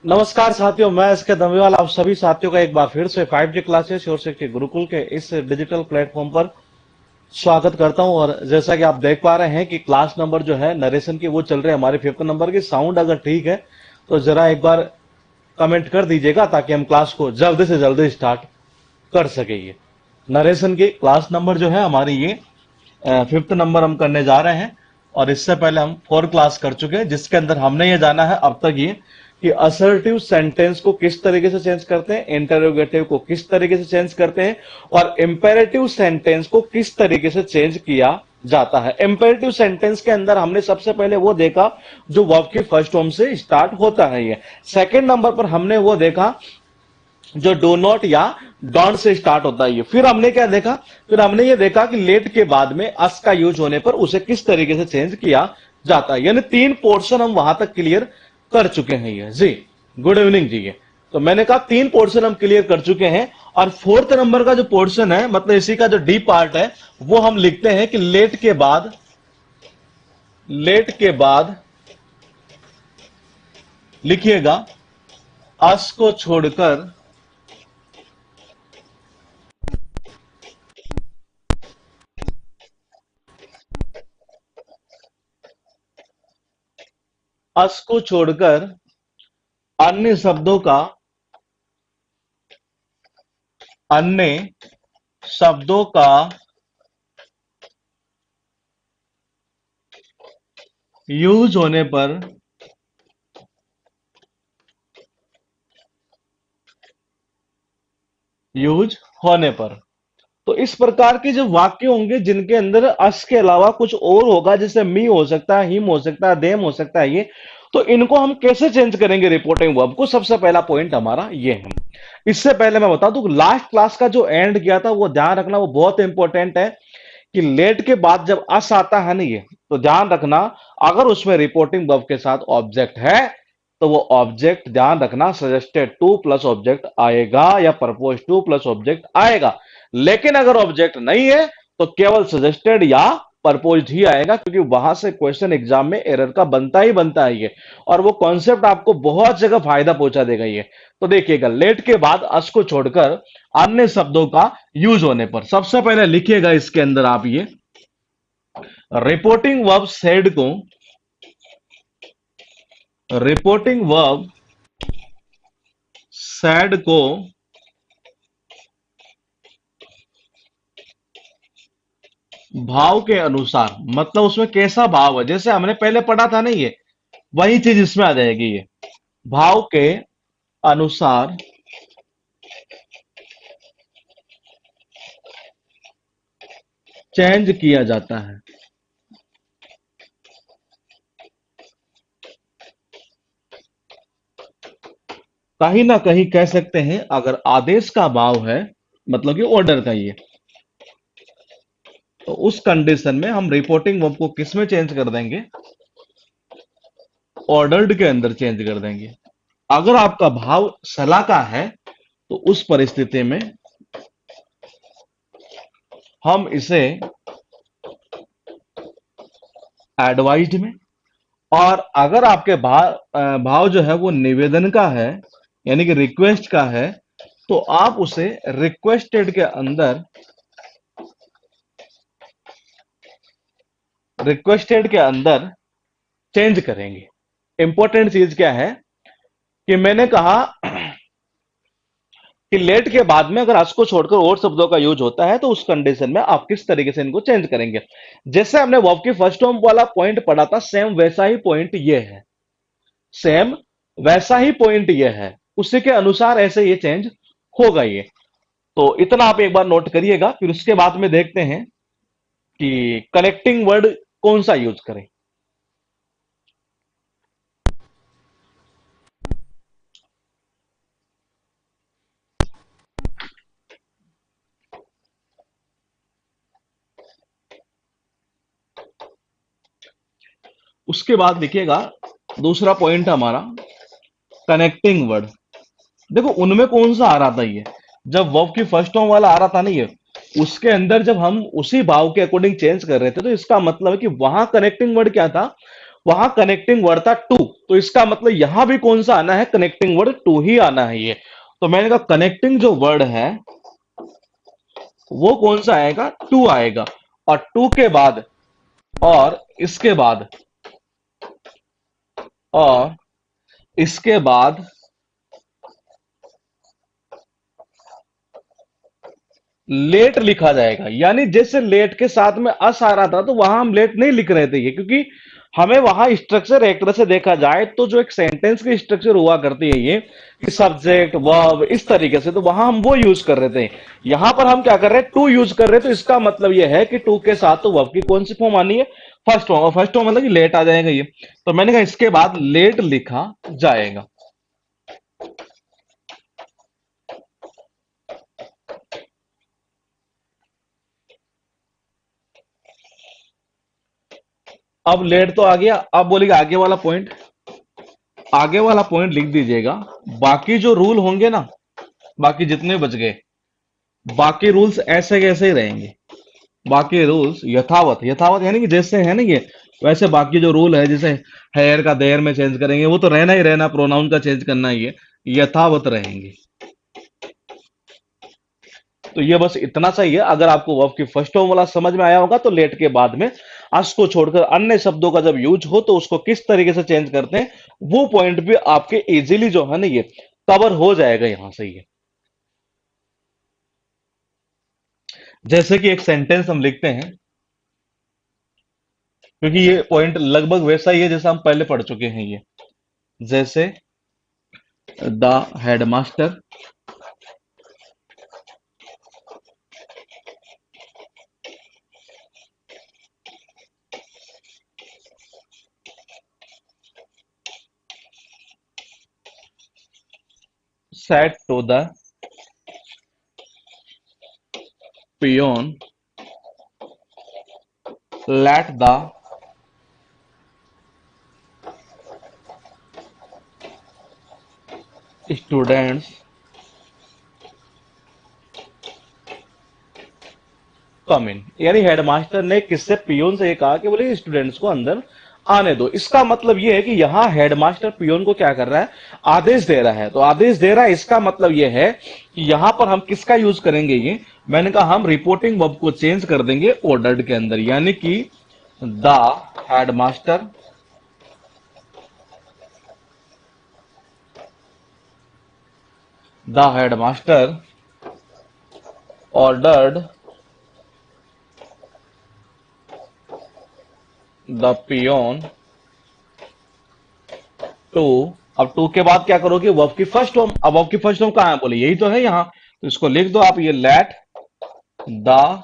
नमस्कार साथियों, मैं इसके दमवीवाल आप सभी साथियों का एक बार फिर से 5G क्लासेस और के गुरुकुल के इस डिजिटल प्लेटफॉर्म पर स्वागत करता हूं। और जैसा कि आप देख पा रहे हैं कि क्लास नंबर जो है नरेशन की वो चल रही है हमारे 5th नंबर की। साउंड अगर ठीक है तो जरा एक बार कमेंट कर दीजिएगा ताकि हम क्लास को जल्दी से जल्दी स्टार्ट कर सके। ये नरेशन की क्लास नंबर जो है हमारी ये 5th नंबर हम करने जा रहे हैं। और इससे पहले हम 4 क्लास कर चुके हैं जिसके अंदर हमने ये जाना है अब तक ये कि असर्टिव सेंटेंस को किस तरीके से चेंज करते हैं, इंटरोगेटिव को किस तरीके से चेंज करते हैं और इंपेरेटिव सेंटेंस को किस तरीके से चेंज किया जाता है। इंपेरेटिव सेंटेंस के अंदर हमने सबसे पहले वो देखा जो वर्ब की फर्स्ट फॉर्म से स्टार्ट होता है। ये सेकंड नंबर पर हमने वो देखा जो डो नॉट या डोंट से स्टार्ट होता है। फिर हमने क्या देखा, फिर हमने ये देखा कि लेट के बाद में अस का यूज होने पर उसे किस तरीके से चेंज किया जाता है। यानी 3 पोर्शन हम वहां तक क्लियर कर चुके हैं। ये जी गुड इवनिंग जी। ये तो मैंने कहा 3 पोर्शन हम क्लियर कर चुके हैं। और 4th नंबर का जो पोर्शन है, मतलब इसी का जो डी पार्ट है, वो हम लिखते हैं कि लेट के बाद लिखिएगा अस को छोड़कर अस को छोड़कर अन्य शब्दों का अन्य शब्दों का यूज होने पर यूज होने पर तो इस प्रकार के जो वाक्य होंगे जिनके अंदर अस के अलावा कुछ और होगा, जैसे मी हो सकता है, हिम हो सकता है, देम हो सकता है, ये तो इनको हम कैसे चेंज करेंगे रिपोर्टिंग वर्ब को। सबसे पहला पॉइंट हमारा ये है। इससे पहले मैं बता दूं लास्ट क्लास का जो एंड किया था वो ध्यान रखना, वो बहुत इंपॉर्टेंट है कि लेट के बाद जब अस आता है ना, ये तो ध्यान रखना अगर उसमें रिपोर्टिंग वर्ब के साथ ऑब्जेक्ट है तो वो ऑब्जेक्ट ध्यान रखना सजेस्टेड टू प्लस ऑब्जेक्ट आएगा या प्रपोज टू प्लस ऑब्जेक्ट आएगा। लेकिन अगर ऑब्जेक्ट नहीं है तो केवल सजेस्टेड या प्रपोज्ड ही आएगा, क्योंकि वहां से क्वेश्चन एग्जाम में एरर का बनता ही बनता है ये। और वो कॉन्सेप्ट आपको बहुत जगह फायदा पहुंचा देगा ये। तो देखिएगा लेट के बाद अस को छोड़कर अन्य शब्दों का यूज होने पर सबसे पहले लिखिएगा इसके अंदर आप ये रिपोर्टिंग वर्ब सेड को रिपोर्टिंग वर्ब सैड को भाव के अनुसार, मतलब उसमें कैसा भाव है, जैसे हमने पहले पढ़ा था ना, ये वही चीज इसमें आ जाएगी। ये भाव के अनुसार चेंज किया जाता है। कहीं ना कहीं कह सकते हैं अगर आदेश का भाव है, मतलब कि ऑर्डर का, ये तो उस कंडीशन में हम रिपोर्टिंग वर्ब को किस में चेंज कर देंगे, ऑर्डर्ड के अंदर चेंज कर देंगे। अगर आपका भाव सलाह का है तो उस परिस्थिति में हम इसे एडवाइज्ड में, और अगर आपके भाव जो है वो निवेदन का है यानी कि रिक्वेस्ट का है तो आप उसे रिक्वेस्टेड के अंदर चेंज करेंगे। इंपॉर्टेंट चीज क्या है कि मैंने कहा कि लेट के बाद में अगर अस को छोड़कर और शब्दों का यूज होता है तो उस कंडीशन में आप किस तरीके से इनको चेंज करेंगे। जैसे हमने वर्ब की फर्स्ट फॉर्म वाला पॉइंट पढ़ा था, सेम वैसा ही पॉइंट ये है, सेम वैसा ही पॉइंट ये है, उसी के अनुसार ऐसे ये चेंज होगा ये। तो इतना आप एक बार नोट करिएगा। फिर उसके बाद में देखते हैं कि कनेक्टिंग वर्ड कौन सा यूज करें। उसके बाद देखिएगा दूसरा पॉइंट हमारा कनेक्टिंग वर्ड। देखो उनमें कौन सा आ रहा था, ये जब वर्ब की फर्स्ट फॉर्म वाला आ रहा था ना, ये उसके अंदर जब हम उसी भाव के अकॉर्डिंग चेंज कर रहे थे तो इसका मतलब है कि वहां कनेक्टिंग वर्ड क्या था, वहां कनेक्टिंग वर्ड था टू, तो इसका मतलब यहां भी कौन सा आना है, कनेक्टिंग वर्ड टू ही आना है ये। तो मैंने कहा कनेक्टिंग जो वर्ड है वो कौन सा आएगा, टू आएगा। और टू के बाद और इसके बाद और इसके बाद लेट लिखा जाएगा। यानी जैसे लेट के साथ में अस आ रहा था तो वहां हम लेट नहीं लिख रहे थे ये, क्योंकि हमें वहां स्ट्रक्चर एक तरह से देखा जाए तो जो एक सेंटेंस की स्ट्रक्चर हुआ करती है ये, कि सब्जेक्ट वर्ब इस तरीके से, तो वहां हम वो यूज कर रहे थे। यहां पर हम क्या कर रहे हैं, टू यूज कर रहे हैं, तो इसका मतलब ये है कि टू के साथ तो वर्ब की कौन सी फॉर्म आनी है, फर्स्ट फॉर्म। और फर्स्ट फॉर्म मतलब कि लेट आ जाएगा ये। तो मैंने कहा इसके बाद लेट लिखा जाएगा। अब लेट तो आ गया, अब बोलेगा आगे वाला पॉइंट, आगे वाला पॉइंट लिख दीजिएगा। बाकी जो रूल होंगे ना, बाकी जितने बच गए, बाकी रूल्स ऐसे कैसे ही रहेंगे। बाकी रूल्स यथावत, यथावत यानी कि जैसे है ना ये, वैसे बाकी जो रूल है, जैसे हेयर का देयर में चेंज करेंगे, वो तो रहना ही रहना, प्रोनाउन का चेंज करना ही है, यथावत रहेंगे। तो ये बस इतना चाहिए। अगर आपको वर्ब की फर्स्ट फॉर्म वाला समझ में आया होगा तो लेट के बाद में अस को छोड़कर अन्य शब्दों का जब यूज हो तो उसको किस तरीके से चेंज करते हैं, वो पॉइंट भी आपके इजीली जो है ना ये कवर हो जाएगा यहां से ये। जैसे कि एक सेंटेंस हम लिखते हैं, क्योंकि ये पॉइंट लगभग वैसा ही है जैसा हम पहले पढ़ चुके हैं ये। जैसे the headmaster said to the peon, let the students कम इन। यानी हेडमास्टर ने किससे, पियोन से ये कहा कि बोले स्टूडेंट्स को अंदर आने दो। इसका मतलब ये है कि यहां हेडमास्टर पियोन को क्या कर रहा है, आदेश दे रहा है। तो आदेश दे रहा है, इसका मतलब ये है कि यहां पर हम किसका यूज करेंगे ये, मैंने कहा हम रिपोर्टिंग वर्ब को चेंज कर देंगे ऑर्डर्ड के अंदर, यानी कि the headmaster the headmaster ordered the peon to. अब टू के बाद क्या करोगे, वर्ब की फर्स्ट फॉर्म। अब वर्ब की फर्स्ट फॉर्म कहां है, बोले यही तो है यहां, तो इसको लिख दो आप, ये लेट द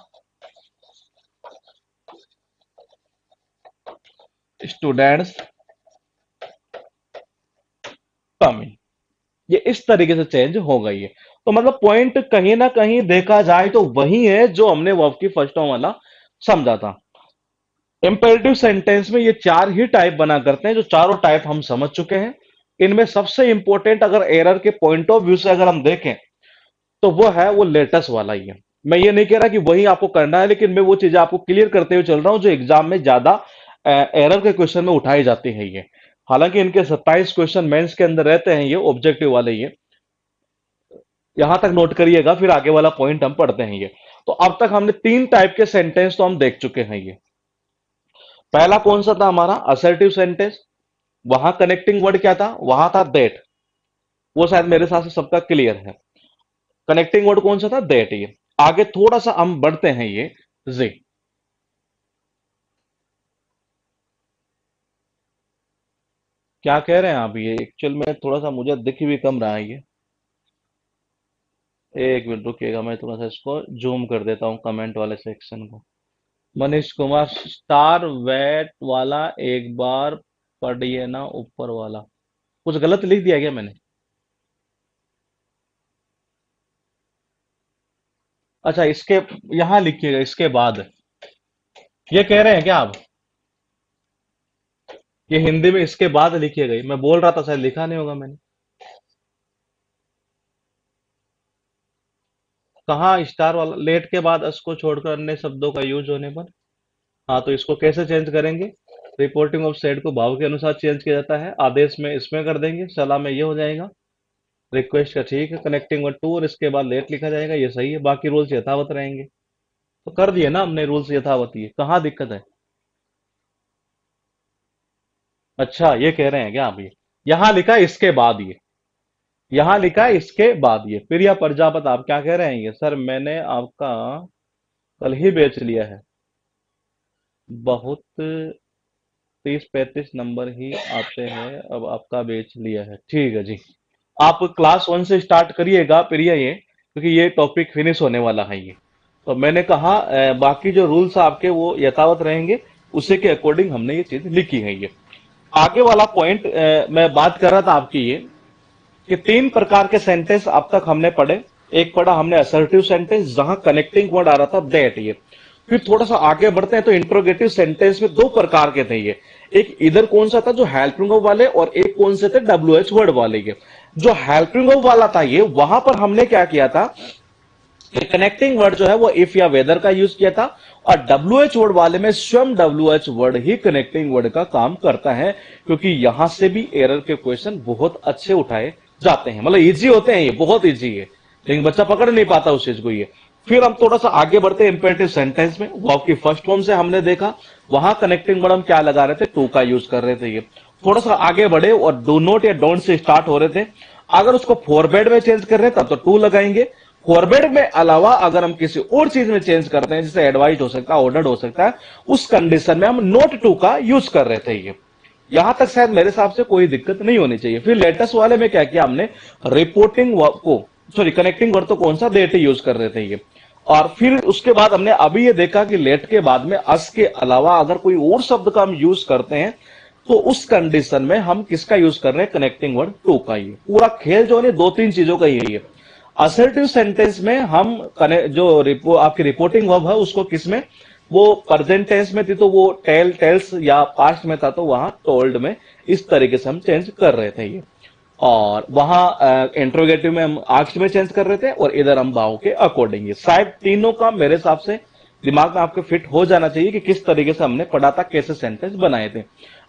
स्टूडेंट्स कम इन। ये इस तरीके से चेंज हो गई है। तो मतलब पॉइंट कहीं ना कहीं देखा जाए तो वही है जो हमने वर्ब की फर्स्ट फॉर्म वाला समझा था। इंपेरेटिव सेंटेंस में ये चार ही टाइप बना करते हैं, जो चारों टाइप हम समझ चुके हैं। इनमें सबसे इंपॉर्टेंट अगर एरर के पॉइंट ऑफ व्यू से अगर हम देखें तो वो है वो लेटेस्ट वाला ही है। मैं ये नहीं कह रहा कि वही आपको करना है, लेकिन मैं वो चीजें आपको क्लियर करते हुए चल रहा हूं जो एग्जाम में ज्यादा एरर के क्वेश्चन में उठाई जाती है ये। हालांकि इनके 27 क्वेश्चन मेंस के अंदर रहते हैं, ये ऑब्जेक्टिव वाले ये, यहां तक नोट करिएगा, फिर आगे वाला पॉइंट हम पढ़ते हैं ये। तो अब तक हमने तीन टाइप के सेंटेंस तो हम देख चुके हैं ये। पहला कौन सा था हमारा, असर्टिव सेंटेंस। वहां कनेक्टिंग वर्ड क्या था, वहां था दैट। वो शायद मेरे हिसाब से सबका क्लियर है। कनेक्टिंग वर्ड कौन सा था, दैट। ये आगे थोड़ा सा हम बढ़ते हैं ये जी। क्या कह रहे हैं आप, ये एक्चुअल में थोड़ा सा मुझे दिख भी कम रहा है ये। एक मिनट रुकिएगा, मैं थोड़ा सा इसको जूम कर देता हूँ कमेंट वाले सेक्शन को। मनीष कुमार, स्टार वेट वाला एक बार पढ़िए ना, ऊपर वाला कुछ गलत लिख दिया क्या मैंने। अच्छा, इसके यहां लिखिएगा इसके बाद, ये कह रहे हैं क्या आप, ये हिंदी में इसके बाद लिखिएगा। मैं बोल रहा था शायद लिखा नहीं होगा मैंने। कहाँ स्टार वाला, लेट के बाद अस को छोड़कर अन्य शब्दों का यूज होने पर। हाँ, तो इसको कैसे चेंज करेंगे, रिपोर्टिंग ऑफ सेड को भाव के अनुसार चेंज किया जाता है, आदेश में इसमें कर देंगे, सलाह में ये हो जाएगा, रिक्वेस्ट का ठीक है, कनेक्टिंग वर्ड टू और इसके बाद लेट लिखा जाएगा, ये सही है, बाकी रूल्स यथावत रहेंगे। तो कर दिए ना हमने रूल्स यथावत, ये कहाँ दिक्कत है? अच्छा ये कह रहे हैं क्या आप? ये यहां लिखा है इसके बाद, ये यहां लिखा है इसके बाद, ये प्रिया प्रजापत आप क्या कह रहे हैं? ये सर मैंने आपका कल ही बेच लिया है, बहुत 30-35 नंबर ही आते हैं, अब आपका बेच लिया है, ठीक है जी। आप क्लास 1 से स्टार्ट करिएगा प्रिया, ये क्योंकि ये टॉपिक फिनिश होने वाला है ये। तो मैंने कहा बाकी जो रूल्स आपके वो यथावत रहेंगे, उसी के अकॉर्डिंग हमने ये चीज लिखी है। ये आगे वाला पॉइंट मैं बात कर रहा था आपकी, ये कि 3 प्रकार के सेंटेंस अब तक हमने पढ़े। एक पढ़ा हमने असर्टिव सेंटेंस, जहां कनेक्टिंग वर्ड आ रहा था दैट, ये फिर थोड़ा सा आगे बढ़ते हैं तो इंट्रोगेटिव सेंटेंस में 2 प्रकार के थे ये। एक इधर कौन सा था जो हेल्पिंग ऑफ वाले, और एक कौन से थे WH वर्ड वाले के। जो हेल्पिंग ऑफ वाला था ये, वहां पर हमने क्या किया था, कनेक्टिंग वर्ड जो है वो इफ या वेदर का यूज किया था, और WH वर्ड वाले में स्वयं WH वर्ड ही कनेक्टिंग वर्ड का काम करता है, क्योंकि यहां से भी एरर के क्वेश्चन बहुत अच्छे उठाए जाते हैं, मतलब इजी होते हैं, ये बहुत इजी है, लेकिन बच्चा पकड़ नहीं पाता उस चीज को। ये फिर हम थोड़ा सा आगे बढ़ते हैं इंपेरेटिव सेंटेंस में। वो आपकी फर्स्ट फॉर्म से हमने देखा, वहां कनेक्टिंग वर्ड हम क्या लगा रहे थे, टू का यूज कर रहे थे। ये थोड़ा सा आगे बढ़े और डू नॉट या डोंट से स्टार्ट हो रहे थे, अगर उसको फॉरवर्ड में चेंज कर रहे हैं तब तो टू लगाएंगे। फॉरवर्ड में अलावा अगर हम किसी और चीज में चेंज करते हैं, जैसे एडवाइस हो सकता है, ऑर्डर्ड हो सकता है, उस कंडीशन में हम नोट टू का यूज कर रहे थे। ये यहां तक शायद मेरे हिसाब से कोई दिक्कत नहीं होनी चाहिए। फिर लेटेस्ट वाले में क्या किया हमने, रिपोर्टिंग को सॉरी कनेक्टिंग वर्ड तो कौन सा देट यूज कर रहे थे ये। और फिर उसके बाद हमने अभी ये देखा कि लेट के बाद में अस के अलावा अगर कोई और शब्द का हम यूज करते हैं, तो उस कंडीशन में हम किसका यूज कर रहे हैं, कनेक्टिंग वर्ड टू का। ये पूरा खेल जो है 2-3 चीजों का ही है। असर्टिव सेंटेंस में हम जो आपकी रिपोर्टिंग वर्ब है उसको किसमें, वो प्रेजेंट टेंस में थी तो वो टेल्स या पास्ट में था तो वहां टोल्ड में, इस तरीके से हम चेंज कर रहे थे ये। और वहां इंट्रोगेटिव में हम आस्क्ड में चेंज कर रहे थे, और इधर हम भाव के अकॉर्डिंग। ये शायद तीनों का मेरे हिसाब से दिमाग में आपके फिट हो जाना चाहिए कि किस तरीके से हमने पढ़ा था, कैसे सेंटेंस बनाए थे।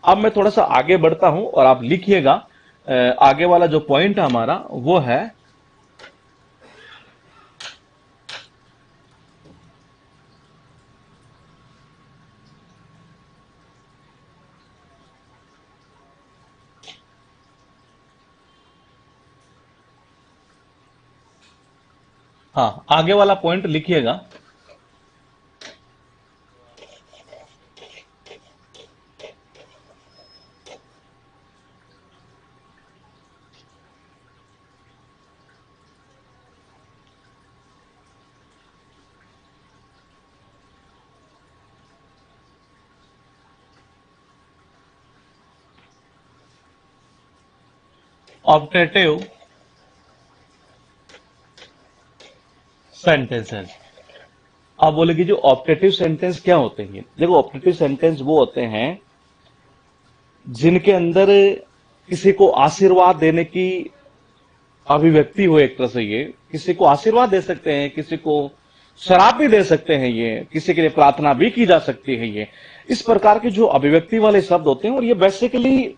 अब मैं थोड़ा सा आगे बढ़ता हूं और आप लिखिएगा, आगे वाला जो पॉइंट है हमारा वो है हाँ, आगे वाला पॉइंट लिखिएगा, ऑप्टेटिव सेंटेंसेस। आप बोले कि जो ऑप्टेटिव सेंटेंस क्या होते हैं? देखो, ऑप्टेटिव सेंटेंस वो होते हैं जिनके अंदर किसी को आशीर्वाद देने की अभिव्यक्ति हो। एक तरह से ये किसी को आशीर्वाद दे सकते हैं, किसी को शराब भी दे सकते हैं, ये किसी के लिए प्रार्थना भी की जा सकती है। ये इस प्रकार के जो अभिव्यक्ति वाले शब्द होते हैं, और ये बेसिकली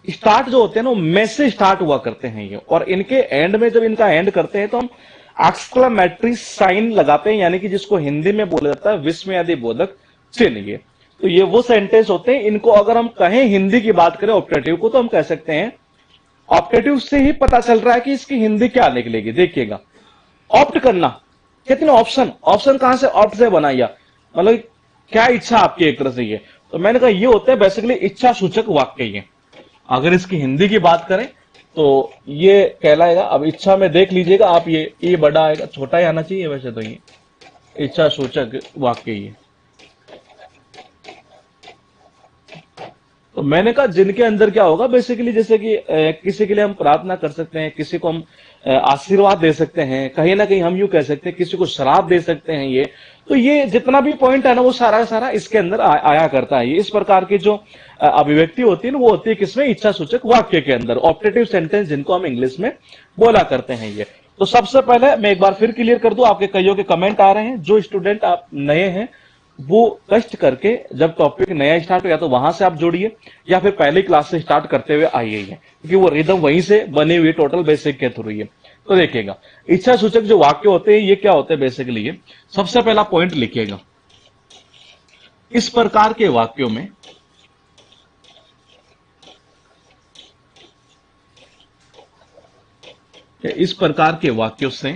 स्टार्ट जो होते हैं ना, वो में से स्टार्ट हुआ करते हैं ये, और इनके एंड में जब इनका एंड करते हैं तो हम एक्सक्लेमेटरी साइन लगाते हैं, यानी कि जिसको हिंदी में बोला जाता है विस्मयादि बोधक चिन्ह। ये तो ये वो सेंटेंस होते हैं, इनको अगर हम कहें हिंदी की बात करें ऑप्टेटिव को, तो हम कह सकते हैं ऑप्टेटिव से ही पता चल रहा है कि इसकी हिंदी क्या निकलेगी। देखिएगा, ऑप्ट करना, कितने ऑप्शन, ऑप्शन कहां से ऑप्ट से बनाया, मतलब क्या इच्छा आपकी एक तरह से। ये तो मैंने कहा ये होते हैं बेसिकली इच्छा सूचक वाक्य। ये अगर इसकी हिंदी की बात करें तो ये कहलाएगा, अब इच्छा में देख लीजिएगा आप, ये बड़ा आएगा, छोटा ही आना चाहिए वैसे तो, ये इच्छा सूचक वाक्य। ये तो मैंने कहा जिनके अंदर क्या होगा बेसिकली, जैसे कि किसी के लिए हम प्रार्थना कर सकते हैं, किसी को हम आशीर्वाद दे सकते हैं, कहीं ना कहीं हम यूं कह सकते हैं किसी को शराब दे सकते हैं। ये तो ये जितना भी पॉइंट है ना, वो सारा सारा इसके अंदर आया करता है। ये इस प्रकार की जो अभिव्यक्ति होती है ना, वो होती है किसमें, इच्छा सूचक वाक्य के अंदर, ऑप्टेटिव सेंटेंस जिनको हम इंग्लिश में बोला करते हैं। ये तो सबसे पहले मैं एक बार फिर क्लियर कर दूं, आपके कईयों के कमेंट आ रहे हैं, जो स्टूडेंट आप नए हैं वो कष्ट करके जब टॉपिक नया स्टार्ट हो या तो वहां से आप जोड़िए या फिर पहले क्लास से स्टार्ट करते हुए आइए, क्योंकि वो रिदम वहीं से बनी हुई टोटल बेसिक के थ्रू ही है। तो देखिएगा, इच्छा सूचक जो वाक्य होते हैं ये क्या होते हैं बेसिकली, ये सबसे पहला पॉइंट लिखिएगा। इस प्रकार के वाक्यों में इस प्रकार के वाक्यों से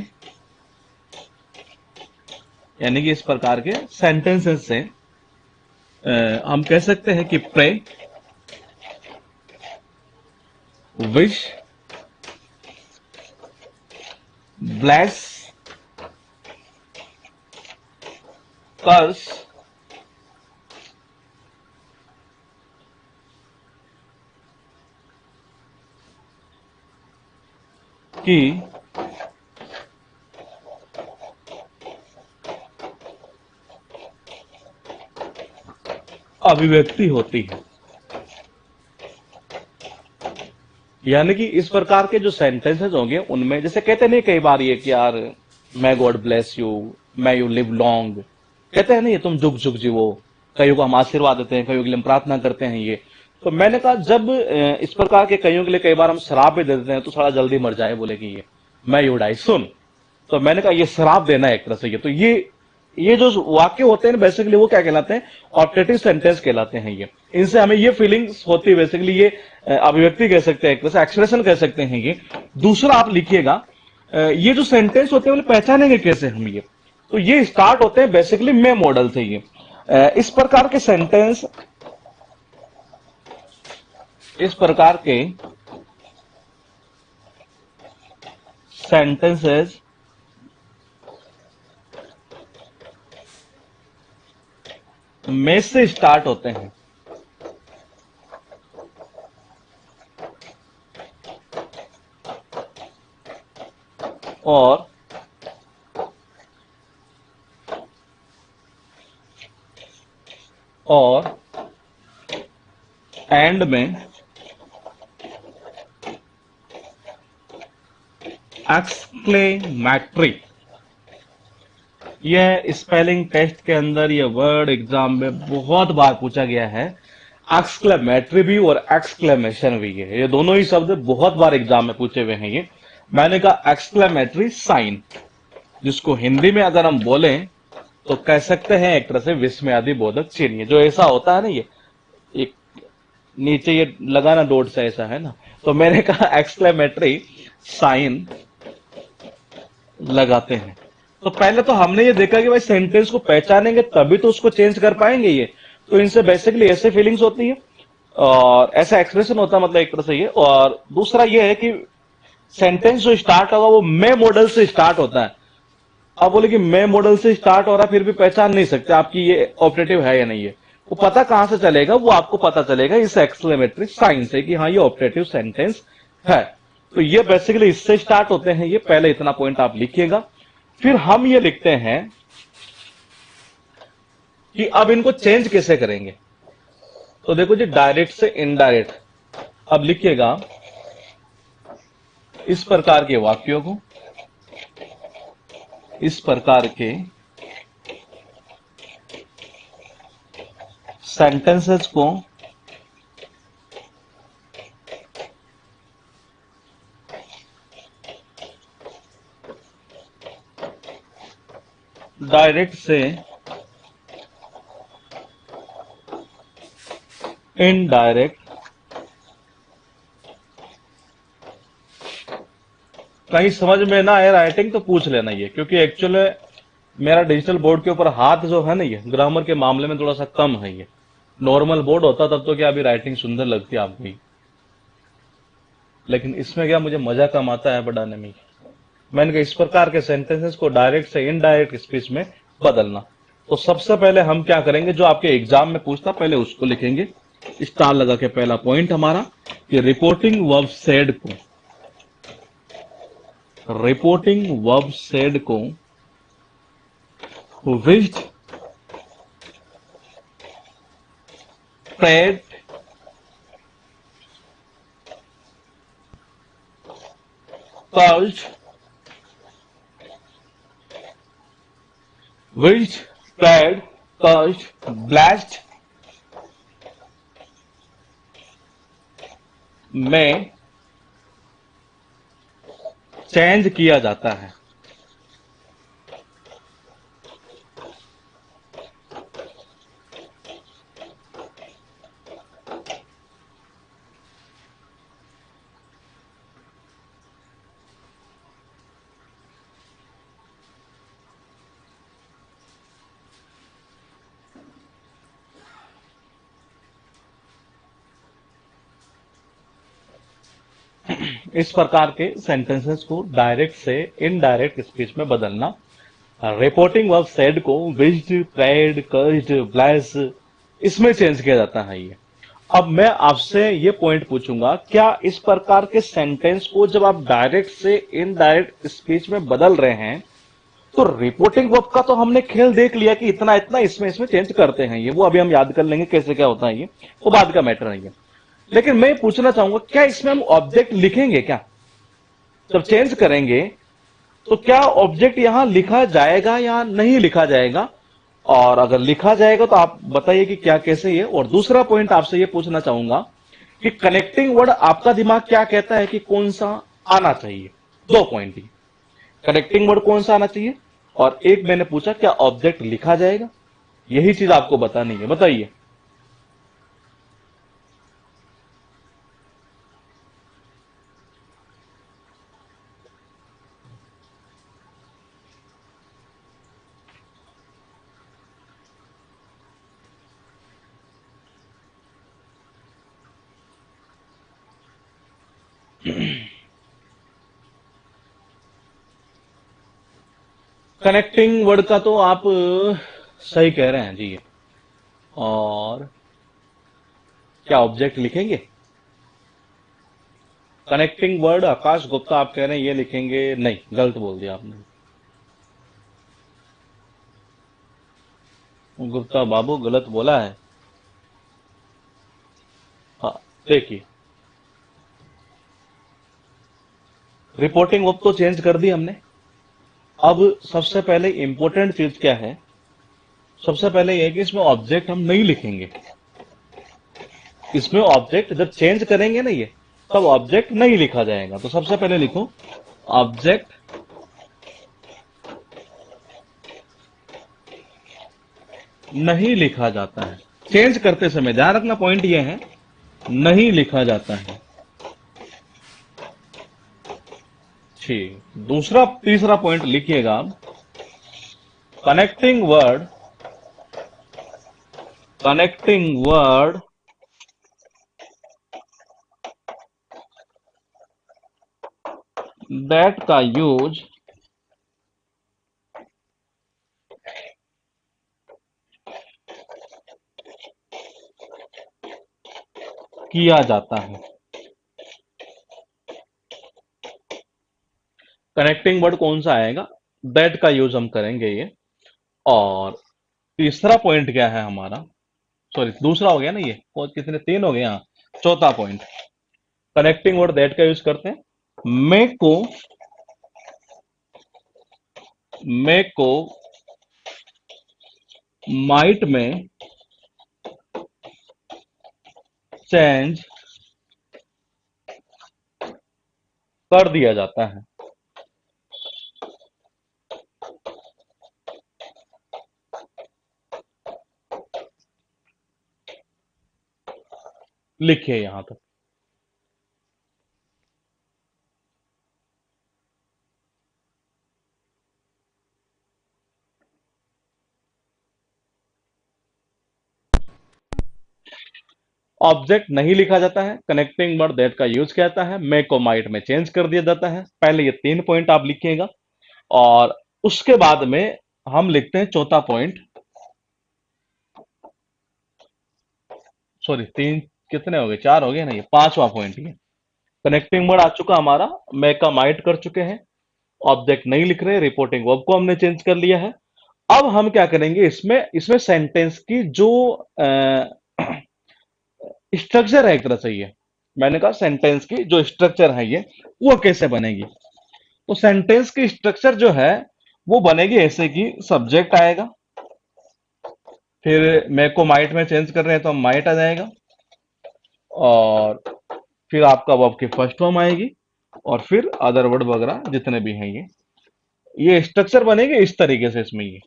यानी कि इस प्रकार के सेंटेंसेस से हम कह सकते हैं कि प्रे, विश, ब्लेस, कर्स, की अभिव्यक्ति होती है। यानी कि इस प्रकार के जो सेंटेंसेस होंगे उनमें जैसे कहते नहीं कई बार ये कि यार मैं गॉड ब्लेस यू, मैं यू लिव लॉन्ग, कहते हैं ना ये तुम जुग जुग जीवो, कईयों को हम आशीर्वाद देते हैं, कईयों के लिए हम प्रार्थना करते हैं ये। तो मैंने कहा जब इस प्रकार के कईयों के लिए कई बार हम श्राप भी दे देते हैं तो थोड़ा जल्दी मर जाए बोले कि ये मैं यू डाई सुन। तो मैंने कहा ये श्राप देना है एक तरह से। ये तो ये जो वाक्य होते हैं बेसिकली वो क्या कहलाते हैं, ऑप्टेटिव सेंटेंस कहलाते हैं। ये इनसे हमें ये फीलिंग्स होती है बेसिकली, ये अभिव्यक्ति कह सकते हैं, एक तरह से एक्सप्रेशन कह सकते हैं। ये दूसरा आप लिखिएगा, ये जो सेंटेंस होते हैं वो पहचानेंगे कैसे हम ये, तो ये स्टार्ट होते हैं बेसिकली मैं मॉडल से। ये इस प्रकार के सेंटेंस, इस प्रकार के सेंटेंसेस में से स्टार्ट होते हैं और एंड में एक्सक्लेमेटरी। यह स्पेलिंग टेस्ट के अंदर, यह वर्ड एग्जाम में बहुत बार पूछा गया है। एक्सक्लेमेटरी भी और एक्सक्लेमेशन भी, ये दोनों ही शब्द बहुत बार एग्जाम में पूछे हुए हैं। ये मैंने कहा एक्सक्लेमेटरी साइन, जिसको हिंदी में अगर हम बोलें तो कह सकते हैं एक तरह से विस्मयादि बोधक चिन्ह। जो ऐसा होता है ना, ये एक नीचे ये लगाना डॉट से ऐसा है ना, तो मैंने कहा एक्सक्लेमेटरी साइन लगाते हैं। तो पहले तो हमने ये देखा कि भाई सेंटेंस को पहचानेंगे तभी तो उसको चेंज कर पाएंगे ये। तो इनसे बेसिकली ऐसे फीलिंग्स होती है और ऐसा एक्सप्रेशन होता है, मतलब एक तरह से ये। और दूसरा ये है कि सेंटेंस जो स्टार्ट होगा वो मैं मॉडल से स्टार्ट होता है। आप बोले कि मैं मॉडल से स्टार्ट हो रहा फिर भी पहचान नहीं सकते आपकी ये ऑपरेटिव है या नहीं है, वो पता कहां से चलेगा, वो आपको पता चलेगा इस एक्सक्लेमेटरी साइन से कि हाँ ये ऑपरेटिव सेंटेंस है। तो ये बेसिकली इससे स्टार्ट होते हैं। ये पहले इतना पॉइंट आप लिखिएगा। फिर हम ये लिखते हैं कि अब इनको चेंज कैसे करेंगे। तो देखो जी, डायरेक्ट से इनडायरेक्ट। अब लिखिएगा इस प्रकार के वाक्यों को, इस प्रकार के सेंटेंसेस को डायरेक्ट से इनडायरेक्ट कहीं समझ में ना आए राइटिंग तो पूछ लेना ये, क्योंकि एक्चुअली मेरा डिजिटल बोर्ड के ऊपर हाथ जो है ना ये ग्रामर के मामले में थोड़ा सा कम है। ये नॉर्मल बोर्ड होता तब तो क्या अभी राइटिंग सुंदर लगती है आपकी, लेकिन इसमें क्या मुझे मजा कम आता है बढ़ाने में। मैंने कहा इस प्रकार के सेंटेंसेस को डायरेक्ट से इनडायरेक्ट स्पीच में बदलना। तो सबसे पहले हम क्या करेंगे, जो आपके एग्जाम में पूछता पहले उसको लिखेंगे स्टार लगा के। पहला पॉइंट हमारा कि रिपोर्टिंग वर्ब सेड को, रिपोर्टिंग वर्ब सेड को विज्ड, प्रेड, कर्ज, विज्ड, प्रेड, ब्लास्ट में चेंज किया जाता है। इस प्रकार के सेंटेंसेस को डायरेक्ट से इनडायरेक्ट स्पीच में बदलना। रिपोर्टिंग वर्ब सेड को विज्ड, प्रेड, कर्स्ड, ब्लेस इसमें चेंज किया जाता है ये। अब मैं आपसे ये पॉइंट पूछूंगा, क्या इस प्रकार के सेंटेंस को जब आप डायरेक्ट से इनडायरेक्ट स्पीच में बदल रहे हैं तो रिपोर्टिंग वर्ब का तो हमने खेल देख लिया कि इतना इतना इसमें इसमें चेंज करते हैं, ये वो अभी हम याद कर लेंगे कैसे क्या होता है, ये वो बाद का मैटर नहीं है। लेकिन मैं पूछना चाहूंगा, क्या इसमें हम ऑब्जेक्ट लिखेंगे? क्या जब चेंज करेंगे तो क्या ऑब्जेक्ट यहां लिखा जाएगा या नहीं लिखा जाएगा? और अगर लिखा जाएगा तो आप बताइए कि क्या कैसे ये। और दूसरा पॉइंट आपसे ये पूछना चाहूंगा कि कनेक्टिंग वर्ड आपका दिमाग क्या कहता है कि कौन सा आना चाहिए? दो पॉइंट ही, कनेक्टिंग वर्ड कौन सा आना चाहिए और एक मैंने पूछा क्या ऑब्जेक्ट लिखा जाएगा। यही चीज आपको बतानी है, बताइए। कनेक्टिंग वर्ड का तो आप सही कह रहे हैं जी। और क्या ऑब्जेक्ट लिखेंगे? कनेक्टिंग वर्ड आकाश गुप्ता आप कह रहे हैं ये लिखेंगे, नहीं गलत बोल दिया आपने। गुप्ता बाबू गलत बोला है। हाँ, देखिए रिपोर्टिंग वर्ब तो चेंज कर दी हमने। अब सबसे पहले इंपॉर्टेंट चीज क्या है, सबसे पहले यह है कि इसमें ऑब्जेक्ट हम नहीं लिखेंगे। इसमें ऑब्जेक्ट जब चेंज करेंगे ना ये, तब ऑब्जेक्ट नहीं लिखा जाएगा। तो सबसे पहले लिखो ऑब्जेक्ट नहीं लिखा जाता है। चेंज करते समय ध्यान रखना पॉइंट ये है, नहीं लिखा जाता है। ठीक, दूसरा तीसरा पॉइंट लिखिएगा आप, connecting word, connecting word that का यूज किया जाता है। कनेक्टिंग वर्ड कौन सा आएगा? दैट का यूज हम करेंगे ये। और तीसरा पॉइंट क्या है हमारा, सॉरी दूसरा हो गया ना ये, और कितने तीन हो गए यहाँ। चौथा पॉइंट, कनेक्टिंग वर्ड दैट का यूज करते हैं। मे को माइट में चेंज कर दिया जाता है। लिखिए यहां तक। ऑब्जेक्ट नहीं लिखा जाता है, कनेक्टिंग वर्ड दैट का यूज किया जाता है, मे को माइट में चेंज कर दिया जाता है। पहले ये तीन पॉइंट आप लिखिएगा और उसके बाद में हम लिखते हैं चौथा पॉइंट। सॉरी तीन कितने हो गए, चार हो गए ना, ये पांचवा पॉइंट। ये कनेक्टिंग वर्ड आ चुका हमारा, मे का माइट कर चुके हैं, ऑब्जेक्ट नहीं लिख रहे, रिपोर्टिंग वर्ब को हमने चेंज कर लिया है। अब हम क्या करेंगे, इसमें इसमें सेंटेंस की जो स्ट्रक्चर है एक तरह से, ये मैंने कहा सेंटेंस की जो स्ट्रक्चर है ये वो कैसे बनेगी। तो सेंटेंस की स्ट्रक्चर जो है वो बनेगी ऐसे कि सब्जेक्ट आएगा, फिर मेरे को माइट में चेंज कर रहे हैं तो माइट आ जाएगा, और फिर आपका वर्ब की फर्स्ट फॉर्म आएगी, और फिर अदर वर्ड वगैरह जितने भी हैं ये स्ट्रक्चर बनेगा इस तरीके से इसमें ये।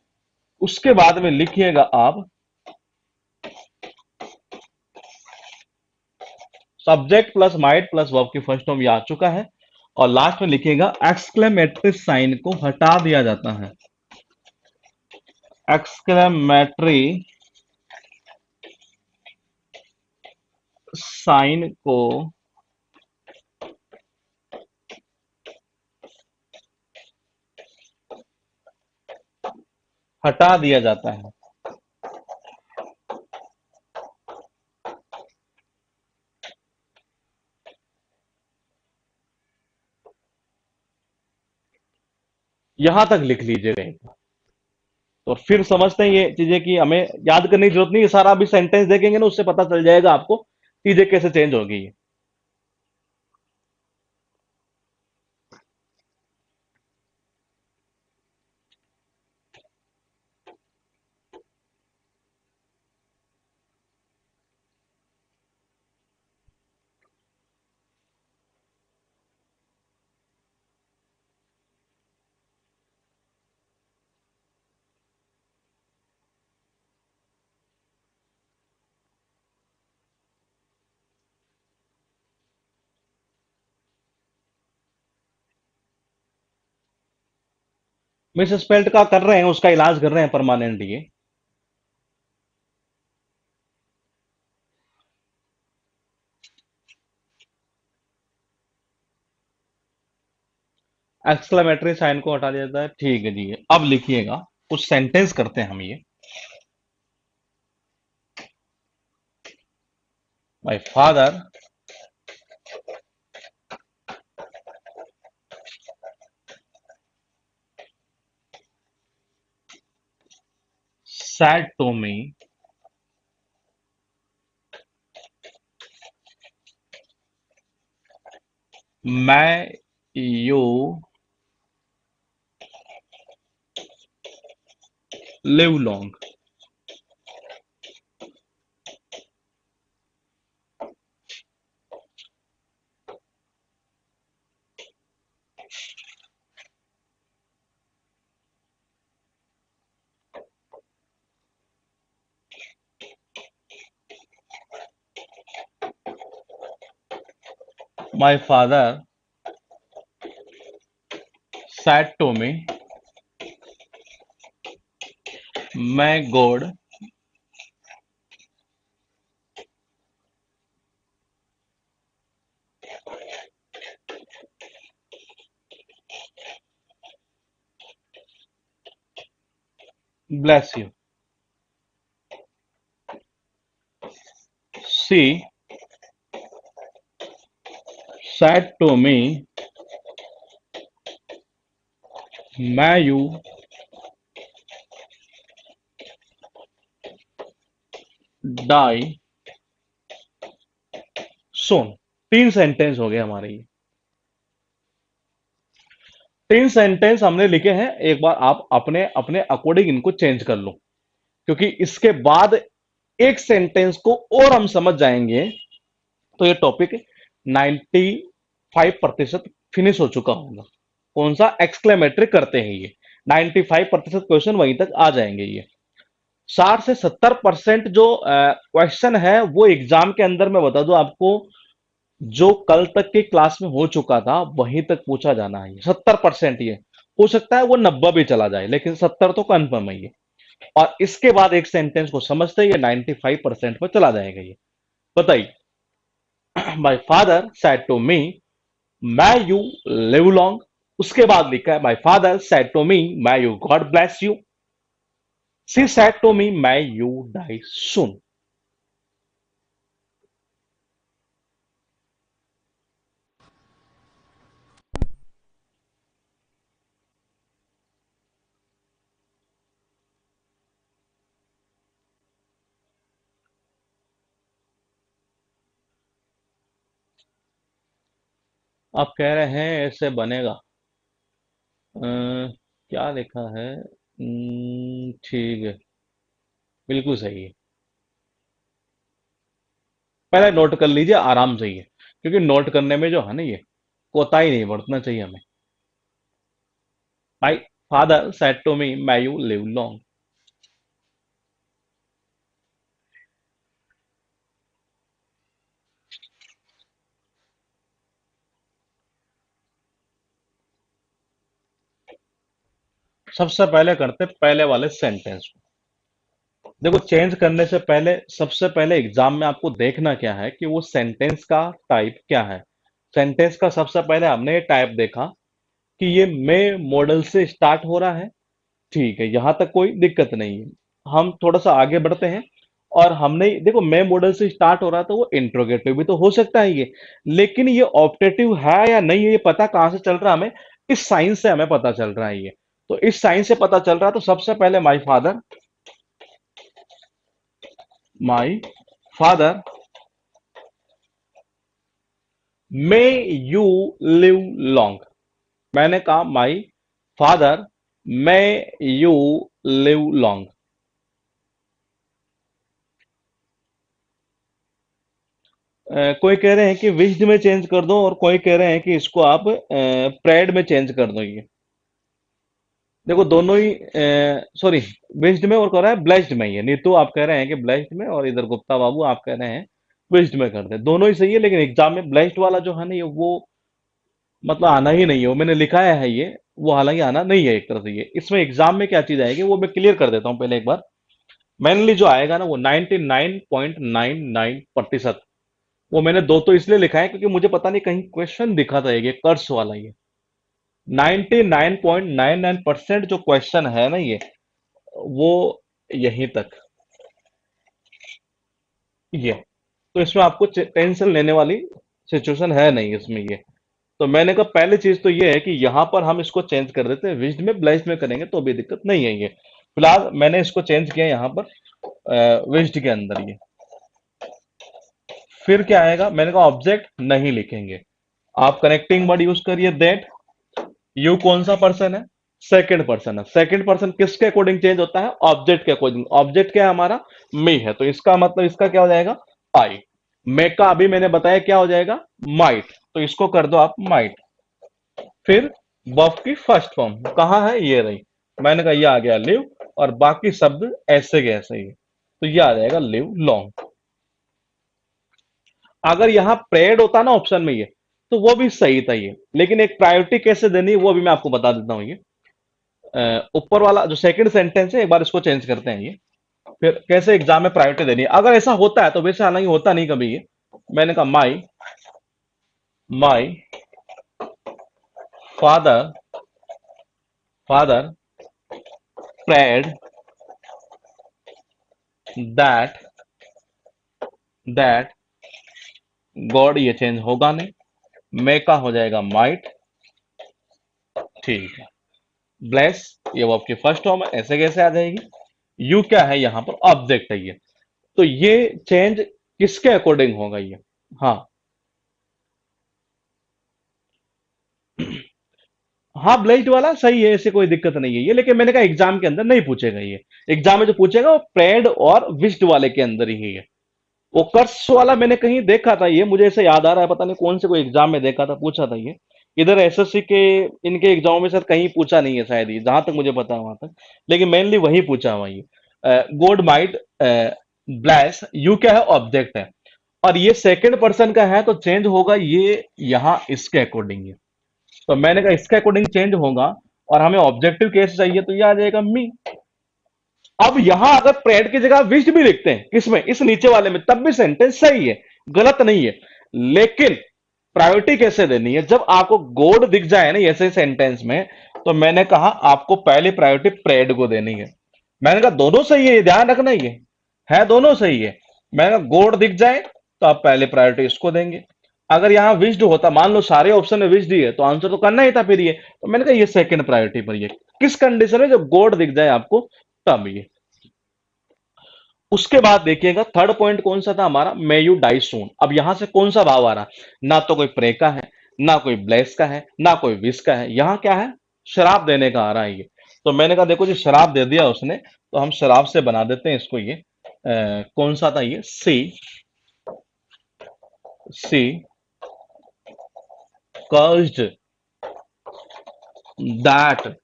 उसके बाद में लिखिएगा आप subject plus might plus verb की फर्स्ट फॉर्म, ये आ चुका है, और लास्ट में लिखिएगा एक्सक्लेमेटरी साइन को हटा दिया जाता है। एक्सक्लेमेटरी साइन को हटा दिया जाता है। यहां तक लिख लीजिएगा एक बार। तो फिर समझते हैं ये चीजें कि हमें याद करने की जरूरत नहीं है, सारा अभी सेंटेंस देखेंगे ना उससे पता चल जाएगा आपको चीजें कैसे चेंज होगी ये। मिस स्पेल्ट का कर रहे हैं, उसका इलाज कर रहे हैं परमानेंट ये। एक्सक्लेमेटरी साइन को हटा दिया जाता है, ठीक है जी। अब लिखिएगा, कुछ सेंटेंस करते हैं हम ये। My father said to me may you live long. My father said to me may God bless you. She said to me may you die सोन। तीन सेंटेंस हो गए हमारे ये। तीन सेंटेंस हमने लिखे हैं, एक बार आप अपने अपने अकॉर्डिंग इनको चेंज कर लो, क्योंकि इसके बाद एक सेंटेंस को और हम समझ जाएंगे तो ये टॉपिक 95% फिनिश हो चुका होगा। कौन सा एक्सक्लेमेटरी करते हैं ये, 95% क्वेश्चन वहीं तक आ जाएंगे ये। 60 से 70% जो क्वेश्चन है वो एग्जाम के अंदर मैं बता दूं आपको, जो कल तक की क्लास में हो चुका था वहीं तक पूछा जाना है। 70% ये हो सकता है वो 90 भी चला जाए, लेकिन 70 तो कन्फर्म है ये। और इसके बाद एक सेंटेंस को समझते ही ये 95% पर चला जाएगा ये। बताइए, my father said to me may you live long। उसके बाद लिखा है my father said to me may you God bless you। she said to me may you die soon। आप कह रहे हैं ऐसे बनेगा, क्या लिखा है? ठीक है। बिल्कुल सही है। पहले नोट कर लीजिए आराम से ये, क्योंकि नोट करने में जो है ना ये कोताही नहीं बरतना चाहिए हमें। My father said to me may you live long। सबसे पहले करते पहले वाले सेंटेंस को। देखो, चेंज करने से पहले सबसे पहले एग्जाम में आपको देखना क्या है कि वो सेंटेंस का टाइप क्या है। सेंटेंस का सबसे पहले हमने ये टाइप देखा कि ये मे मॉडल से स्टार्ट हो रहा है। ठीक है, यहां तक कोई दिक्कत नहीं है। हम थोड़ा सा आगे बढ़ते हैं। और हमने देखो मे मॉडल से स्टार्ट हो रहा है तो वो इंट्रोगेटिव भी तो हो सकता है ये। लेकिन ये ऑप्टेटिव है या नहीं है, ये पता कहां से चल रहा है हमें? इस साइंस से हमें पता चल रहा है ये। तो इस साइंस से पता चल रहा है, तो सबसे पहले my father may you live long. मैंने कहा my father may you live long. कोई कह रहे हैं कि विश्ड में चेंज कर दो, और कोई कह रहे हैं कि इसको आप प्रेड में चेंज कर दो ये। देखो दोनों ही, सॉरी, विश्ड में और कह रहा है ब्लेस्ड में। ये नीतू आप कह रहे हैं कि ब्लेस्ड में, और इधर गुप्ता बाबू आप कह रहे हैं विश्ड में कर दे। दोनों ही सही है, लेकिन एग्जाम में ब्लेस्ड वाला जो है ना ये वो मतलब आना ही नहीं है। वो मैंने लिखा है ये, वो हालांकि आना नहीं है एक तरह से। ये इसमें एग्जाम में क्या चीज आएगी वो मैं क्लियर कर देता हूँ पहले एक बार। मेनली जो आएगा ना वो 99.99%। वो मैंने दो तो इसलिए लिखा है क्योंकि मुझे पता नहीं कहीं क्वेश्चन दिखा था ये कर्स वाला। ये 99.99% जो क्वेश्चन है ना ये, वो यहीं तक ये। तो इसमें आपको टेंशन लेने वाली सिचुएशन है नहीं इसमें ये। तो मैंने कहा पहली चीज तो ये है कि यहां पर हम इसको चेंज कर देते हैं, विज्ड में ब्लेस्ड में करेंगे तो भी दिक्कत नहीं है ये। फिलहाल मैंने इसको चेंज किया यहां पर विज्ड के अंदर ये। फिर क्या आएगा? मैंने कहा ऑब्जेक्ट नहीं लिखेंगे, आप कनेक्टिंग वर्ड यूज करिए दैट। यू कौन सा पर्सन है? सेकंड पर्सन है। सेकंड पर्सन किसके अकॉर्डिंग चेंज होता है? ऑब्जेक्ट के अकॉर्डिंग। ऑब्जेक्ट क्या है हमारा? मी है, तो इसका मतलब इसका क्या हो जाएगा? आई। मे का अभी मैंने बताया क्या हो जाएगा? माइट। तो इसको कर दो आप माइट। फिर वर्ब की फर्स्ट फॉर्म कहां है? ये रही। मैंने कहा ये आ गया लिव, और बाकी शब्द ऐसे के ऐसे ही, तो ये आ जाएगा लिव लॉन्ग। अगर यहां प्रेड होता ना ऑप्शन में ये, तो वो भी सही था ये। लेकिन एक प्रायोरिटी कैसे देनी है वो भी मैं आपको बता देता हूं ये। ऊपर वाला जो सेकंड सेंटेंस है एक बार इसको चेंज करते हैं ये। फिर कैसे एग्जाम में प्रायोरिटी देनी है अगर ऐसा होता है तो। वैसे हालांकि होता नहीं कभी ये। मैंने कहा my my father father prayed that that God. ये चेंज होगा नहीं। मे का हो जाएगा माइट। ठीक है। ब्लेस ये वो आपकी फर्स्ट फॉर्म है, ऐसे कैसे आ जाएगी? यू क्या है यहां पर? ऑब्जेक्ट है ये। तो ये चेंज किसके अकॉर्डिंग होगा ये? हाँ, हाँ, ब्लेस्ड वाला सही है, ऐसे कोई दिक्कत नहीं है ये। लेकिन मैंने कहा एग्जाम के अंदर नहीं पूछेगा ये। एग्जाम में जो पूछेगा वो प्रेड और विश्ड वाले के अंदर ही है। वो कर्स वाला मैंने कहीं देखा था ये, मुझे ऐसे याद आ रहा है, पता नहीं कौन से कोई एग्जाम में देखा था, पूछा था ये। इधर एसएससी के इनके एग्जाम में शायद कहीं पूछा नहीं है शायद, ये जहां तक मुझे पता है वहां तक। लेकिन मेनली वही पूछा हुआ ये। God might bless. यू क्या है? ऑब्जेक्ट है। और ये सेकंड पर्सन का है तो चेंज होगा ये यहां इसके अकॉर्डिंग है। तो मैंने कहा इसके अकॉर्डिंग चेंज होगा, और हमें ऑब्जेक्टिव केस चाहिए तो ये आ जाएगा मी। अब यहां अगर प्रेड की जगह विश्ड भी लिखते हैं किसमें? इस नीचे वाले में, तब भी सेंटेंस सही है, गलत नहीं है। लेकिन प्रायोरिटी कैसे देनी है? जब आपको गॉड दिख जाए ना ऐसे सेंटेंस में, तो मैंने कहा आपको पहले प्रायोरिटी प्रेड को देनी है। मैंने कहा दोनों सही है, ध्यान रखना ये है दोनों सही है। मैंने कहा गॉड दिख जाए तो आप पहले प्रायोरिटी इसको देंगे। अगर यहां विश्ड होता, मान लो सारे ऑप्शन में विश्ड ही है, तो आंसर तो करना ही था फिर ये। तो मैंने कहा ये सेकंड प्रायोरिटी पर ये। किस कंडीशन में? जब गॉड दिख जाए आपको तब ये। उसके बाद देखिएगा थर्ड पॉइंट कौन सा था हमारा? मे यू डाई सून। अब यहां से कौन सा भाव आ रहा? ना तो कोई प्रे का है, ना कोई ब्लेस का है, ना कोई विश का है। यहां क्या है? शराब देने का आ रहा है ये। तो मैंने कहा देखो जी शराब दे दिया उसने, तो हम शराब से बना देते हैं इसको। ये कौन सा था ये, सी, सी कर्स्ड दैट,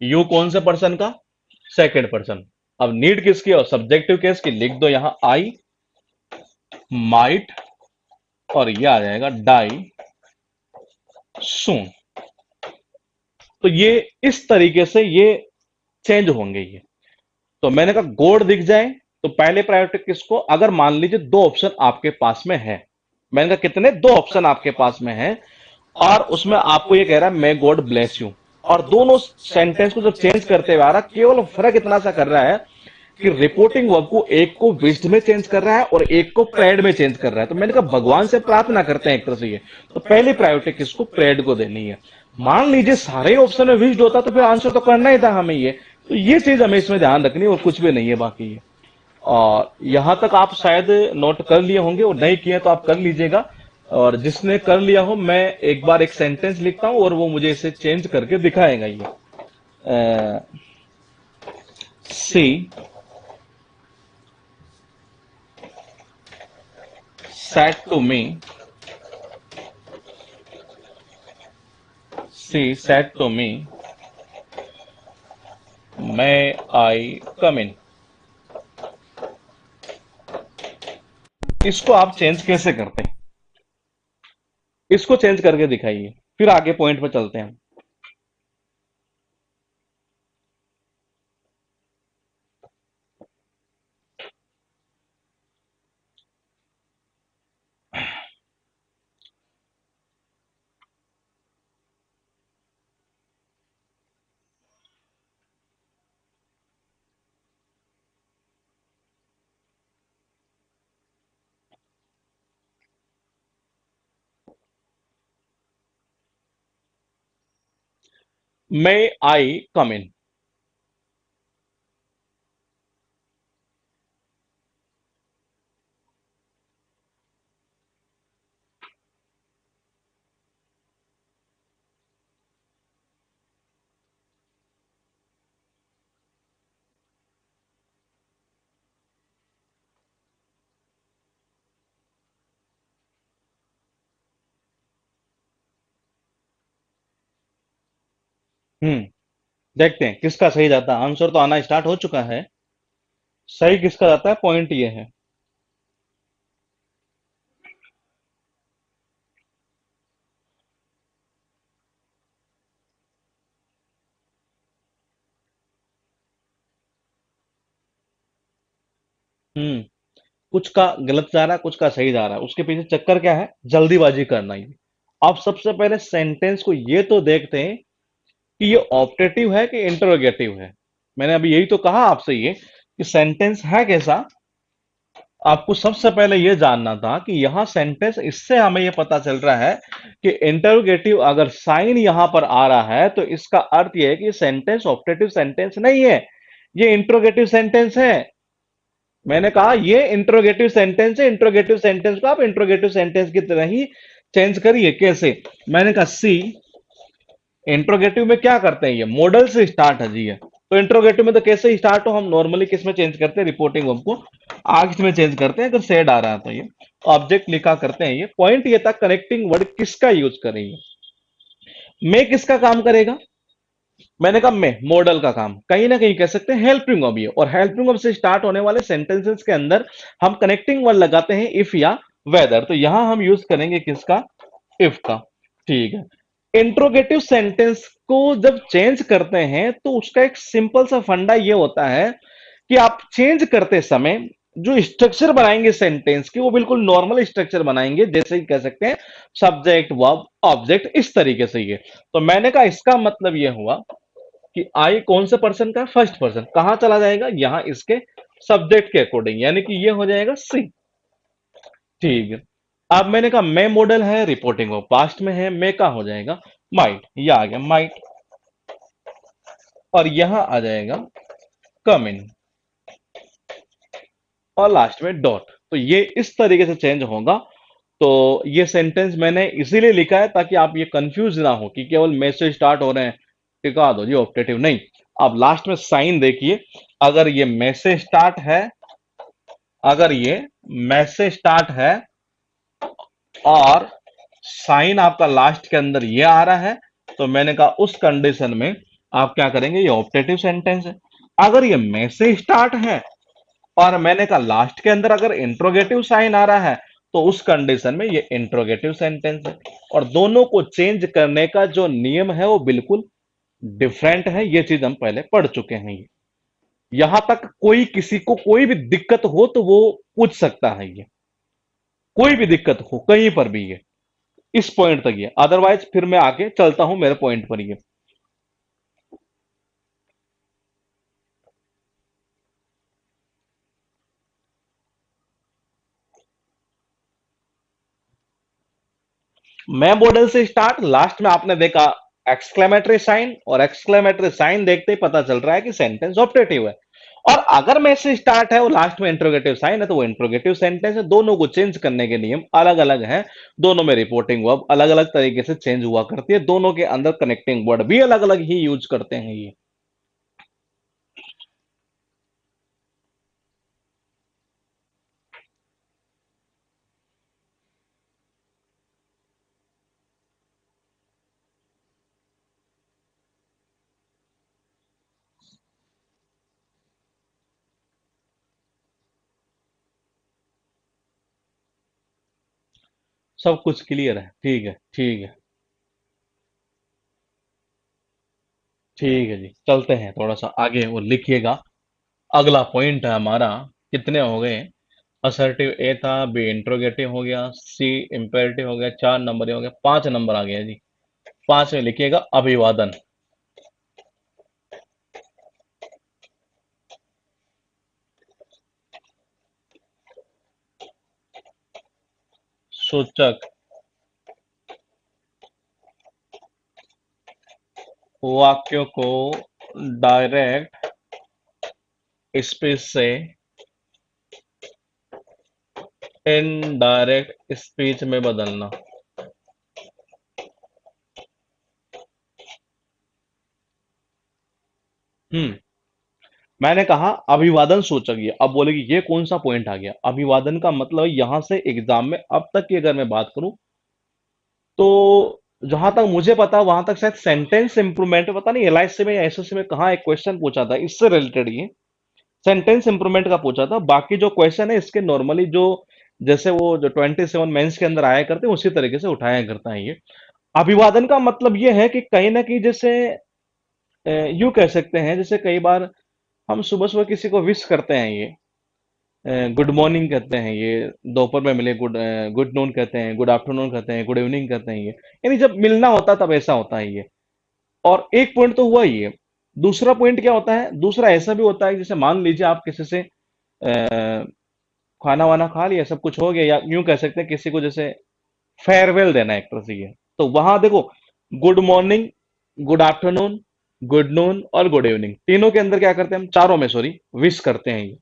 यू कौन से पर्सन का, सेकंड पर्सन। अब नीड किसकी और सब्जेक्टिव केस की, लिख दो यहां आई माइट, और ये आ जाएगा डाई सून। तो ये इस तरीके से ये चेंज होंगे ये। तो मैंने कहा गॉड दिख जाए तो पहले प्रायोरिटी किसको, अगर मान लीजिए दो ऑप्शन आपके पास में है, मैंने कहा कितने, दो ऑप्शन आपके पास में है, और उसमें आपको ये कह रहा है मे गॉड ब्लेस यू, और दोनों सेंटेंस को जब चेंज करते हुए आ रहा, केवल फर्क इतना सा कर रहा है कि रिपोर्टिंग वर्ब को एक को विश्ड में चेंज कर रहा है और एक को प्रेड में चेंज कर रहा है। तो मैंने कहा भगवान से प्रार्थना करते हैं एक तरह से ये, तो पहली प्रायोरिटी किसको, प्रेड को देनी है। मान लीजिए सारे ऑप्शन में विश्ड होता तो फिर आंसर तो करना ही था हमें ये। तो ये चीज हमें इसमें ध्यान रखनी है और कुछ भी नहीं है बाकी ये। और यहां तक आप शायद नोट कर लिए होंगे, और नहीं किए तो आप कर लीजिएगा। और जिसने कर लिया हो, मैं एक बार एक सेंटेंस लिखता हूं और वो मुझे इसे चेंज करके दिखाएगा ये। सी said to me, she said to me, may I come in। इसको आप चेंज कैसे करते हैं, इसको चेंज करके दिखाइए, फिर आगे पॉइंट पर चलते हैं। May I come in। देखते हैं किसका सही जाता है, आंसर तो आना स्टार्ट हो चुका है। सही किसका जाता है, पॉइंट ये है। हम्म कुछ का गलत जा रहा है, कुछ का सही जा रहा है, उसके पीछे चक्कर क्या है, जल्दीबाजी करना ही। अब सबसे पहले सेंटेंस को ये तो देखते हैं कि ये ऑप्टेटिव है कि इंटरोगेटिव है। मैंने अभी यही तो कहा आपसे ये कि सेंटेंस है कैसा। आपको सबसे पहले यह जानना था कि यहां सेंटेंस, इससे हमें यह पता चल रहा है कि इंटरोगेटिव अगर साइन यहां पर आ रहा है तो इसका अर्थ यह है कि सेंटेंस ऑप्टेटिव सेंटेंस नहीं है, ये इंट्रोगेटिव सेंटेंस है। मैंने कहा ये इंट्रोगेटिव सेंटेंस है, इंट्रोगेटिव सेंटेंस को आप इंट्रोगेटिव सेंटेंस की तरह ही चेंज करिए। कैसे, मैंने कहा सी, इंट्रोगेटिव में क्या करते हैं, ये मॉडल से स्टार्ट है जी है। तो इंट्रोगेटिव में तो कैसे स्टार्ट हो, हम नॉर्मली किस में चेंज करते हैं, रिपोर्टिंग वर्ब को आगे में चेंज करते हैं अगर सेड आ रहा है तो। ये ऑब्जेक्ट लिखा करते हैं। ये पॉइंट ये था कनेक्टिंग वर्ड किसका यूज करेंगे, मैं किसका काम करेगा। मैंने कहा मैं मॉडल का काम, कहीं ना कहीं कह सकते हैं हेल्पिंग वर्ब ये, और हेल्पिंग वर्ब से स्टार्ट होने वाले सेंटेंसेस के अंदर हम कनेक्टिंग वर्ड लगाते हैं इफ या वेदर। तो यहां हम यूज करेंगे किसका, इफ का। ठीक है, इंट्रोगेटिव सेंटेंस को जब चेंज करते हैं तो उसका एक सिंपल सा फंडा ये होता है कि आप चेंज करते समय जो स्ट्रक्चर बनाएंगे सेंटेंस की, वो बिल्कुल नॉर्मल स्ट्रक्चर बनाएंगे, जैसे कि कह सकते हैं सब्जेक्ट वर्ब ऑब्जेक्ट, इस तरीके से ये। तो मैंने कहा इसका मतलब ये हुआ कि आई कौन से पर्सन का, फर्स्ट पर्सन, कहां चला जाएगा, यहां इसके सब्जेक्ट के अकॉर्डिंग, यानी कि ये हो जाएगा सी। ठीक है, अब मैंने कहा मैं मॉडल है, रिपोर्टिंग वो पास्ट में है, मैं का हो जाएगा माइट, ये आ गया माइट, और यहां आ जाएगा कम इन, और लास्ट में डॉट। तो ये इस तरीके से चेंज होगा। तो ये सेंटेंस मैंने इसीलिए लिखा है ताकि आप ये कंफ्यूज ना हो कि केवल मैं से स्टार्ट हो रहे हैं, टिका दो जी, ऑप्टेटिव नहीं। अब लास्ट में साइन देखिए, अगर ये में से स्टार्ट है, अगर ये में से स्टार्ट है और साइन आपका लास्ट के अंदर ये आ रहा है, तो मैंने कहा उस कंडीशन में आप क्या करेंगे, ये ऑप्टेटिव सेंटेंस है। अगर ये में से स्टार्ट है और मैंने कहा लास्ट के अंदर अगर इंट्रोगेटिव साइन आ रहा है, तो उस कंडीशन में ये इंट्रोगेटिव सेंटेंस है। और दोनों को चेंज करने का जो नियम है वो बिल्कुल डिफरेंट है, ये चीज हम पहले पढ़ चुके हैं। ये यहां तक कोई किसी को कोई भी दिक्कत हो तो वो पूछ सकता है, ये कोई भी दिक्कत हो कहीं पर भी, ये इस पॉइंट तक ये, अदरवाइज फिर मैं आगे चलता हूं मेरे पॉइंट पर। ये मैं मॉडल से स्टार्ट, लास्ट में आपने देखा एक्सक्लेमेटरी साइन, और एक्सक्लेमेटरी साइन देखते ही पता चल रहा है कि सेंटेंस ऑप्टेटिव है। और अगर में से स्टार्ट है और लास्ट में इंट्रोगेटिव साइन है, तो वो इंट्रोगेटिव सेंटेंस है। दोनों को चेंज करने के नियम अलग अलग हैं, दोनों में रिपोर्टिंग वर्ब अलग अलग तरीके से चेंज हुआ करती है, दोनों के अंदर कनेक्टिंग वर्ड भी अलग अलग ही यूज करते हैं ये। सब कुछ क्लियर है, ठीक है ठीक है। ठीक है जी, चलते हैं थोड़ा सा आगे, वो लिखिएगा। अगला पॉइंट है हमारा, कितने हो गए, असर्टिव ए था, बी इंट्रोगेटिव हो गया, सी इंपेरेटिव हो गया, 4 नंबर हो गया, 5 नंबर आ गया जी। 5 में लिखिएगा अभिवादन। सूचक वाक्यों को डायरेक्ट स्पीच से इनडायरेक्ट स्पीच में बदलना। हम्म मैंने कहा अभिवादन सूचक, ये अब बोलेगी ये कौन सा पॉइंट आ गया। अभिवादन का मतलब यहां से एग्जाम में अब तक की अगर मैं बात करूं, तो जहां तक मुझे पता वहां तक शायद सेंटेंस इंप्रूवमेंट, पता नहीं एलआईसी में या एसएससी में कहाँ एक क्वेश्चन पूछा था इससे रिलेटेड, ये सेंटेंस इंप्रूवमेंट का पूछा था। बाकी जो क्वेश्चन है इसके नॉर्मली जो, जैसे वो जो 27 मेंस के अंदर आया करते हैं उसी तरीके से उठाया करता है ये। अभिवादन का मतलब ये है कि कहीं ना कहीं जैसे यूं कह सकते हैं, जैसे कई बार हम सुबह सुबह किसी को विश करते हैं, ये गुड मॉर्निंग कहते हैं, ये दोपहर में मिले गुड नून कहते हैं, गुड आफ्टरनून कहते हैं, गुड इवनिंग कहते हैं, ये यानी जब मिलना होता है तब ऐसा होता है ये। और एक पॉइंट तो हुआ ही है। दूसरा पॉइंट क्या होता है, दूसरा ऐसा भी होता है, जैसे मान लीजिए आप किसी से खाना वाना खा लिया, सब कुछ हो गया, या यूं कह सकते हैं किसी को जैसे फेयरवेल देना है एक तरह से ये, तो वहां देखो good morning, good afternoon, good noon और गुड इवनिंग, तीनों के अंदर क्या करते हैं हम, चारों में सॉरी, विश करते हैं ये,